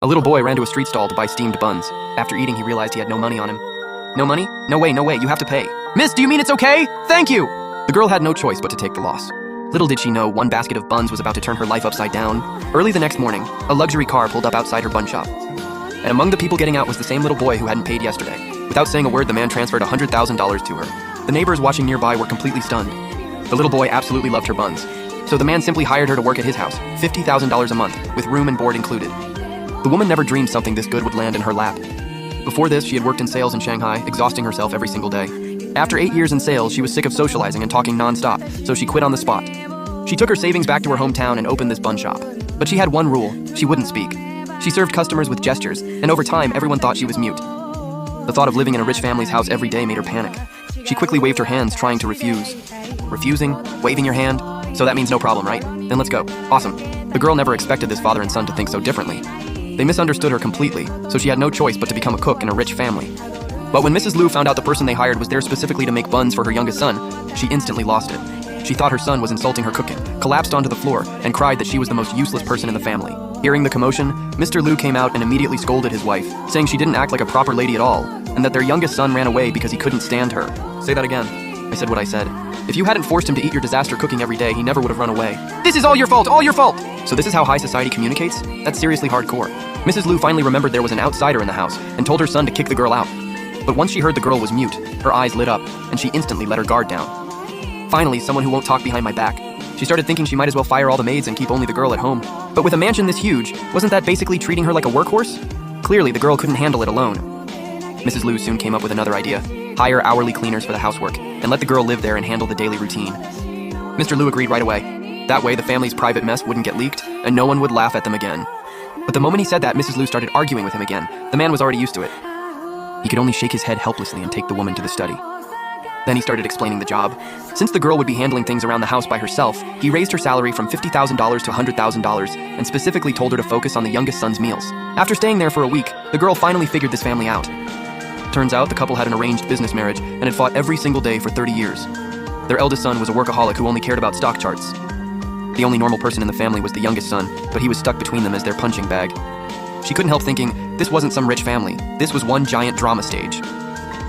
A little boy ran to a street stall to buy steamed buns. After eating, he realized he had no money on him. No money? No way, you have to pay. Miss, do you mean it's okay? Thank you! The girl had no choice but to take the loss. Little did she know one basket of buns was about to turn her life upside down. Early the next morning, a luxury car pulled up outside her bun shop. And among the people getting out was the same little boy who hadn't paid yesterday. Without saying a word, the man transferred $100,000 to her. The neighbors watching nearby were completely stunned. The little boy absolutely loved her buns. So the man simply hired her to work at his house, $50,000 a month, with room and board included. The woman never dreamed something this good would land in her lap. Before this, she had worked in sales in Shanghai, exhausting herself every single day. After 8 years in sales, she was sick of socializing and talking non-stop, so she quit on the spot. She took her savings back to her hometown and opened this bun shop. But she had one rule: she wouldn't speak. She served customers with gestures, and over time, everyone thought she was mute. The thought of living in a rich family's house every day made her panic. She quickly waved her hands, trying to refuse. Refusing? Waving your hand? So that means no problem, right? Then let's go. Awesome. The girl never expected this father and son to think so differently. They misunderstood her completely, so she had no choice but to become a cook in a rich family. But when Mrs. Liu found out the person they hired was there specifically to make buns for her youngest son, she instantly lost it. She thought her son was insulting her cooking, collapsed onto the floor, and cried that she was the most useless person in the family. Hearing the commotion, Mr. Liu came out and immediately scolded his wife, saying she didn't act like a proper lady at all, and that their youngest son ran away because he couldn't stand her. Say that again. I said what I said. If you hadn't forced him to eat your disaster cooking every day, he never would have run away. This is all your fault, all your fault! So this is how high society communicates? That's seriously hardcore. Mrs. Liu finally remembered there was an outsider in the house and told her son to kick the girl out. But once she heard the girl was mute, her eyes lit up, and she instantly let her guard down. Finally, someone who won't talk behind my back. She started thinking she might as well fire all the maids and keep only the girl at home. But with a mansion this huge, wasn't that basically treating her like a workhorse? Clearly, the girl couldn't handle it alone. Mrs. Liu soon came up with another idea: hire hourly cleaners for the housework, and let the girl live there and handle the daily routine. Mr. Liu agreed right away. That way, the family's private mess wouldn't get leaked, and no one would laugh at them again. But the moment he said that, Mrs. Liu started arguing with him again. The man was already used to it. He could only shake his head helplessly and take the woman to the study. Then he started explaining the job. Since the girl would be handling things around the house by herself, he raised her salary from $50,000 to $100,000 and specifically told her to focus on the youngest son's meals. After staying there for a week, the girl finally figured this family out. Turns out the couple had an arranged business marriage and had fought every single day for 30 years. Their eldest son was a workaholic who only cared about stock charts. The only normal person in the family was the youngest son, but he was stuck between them as their punching bag. She couldn't help thinking, this wasn't some rich family. This was one giant drama stage.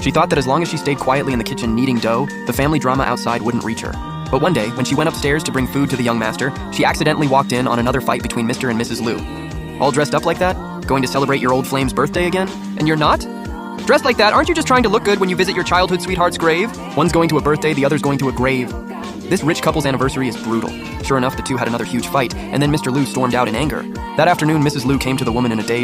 She thought that as long as she stayed quietly in the kitchen kneading dough, the family drama outside wouldn't reach her. But one day, when she went upstairs to bring food to the young master, she accidentally walked in on another fight between Mr. and Mrs. Liu. All dressed up like that? Going to celebrate your old flame's birthday again? And you're not? Dressed like that, aren't you just trying to look good when you visit your childhood sweetheart's grave? One's going to a birthday, the other's going to a grave. This rich couple's anniversary is brutal. Sure enough, the two had another huge fight, and then Mr. Liu stormed out in anger. That afternoon, Mrs. Liu came to the woman in a daze.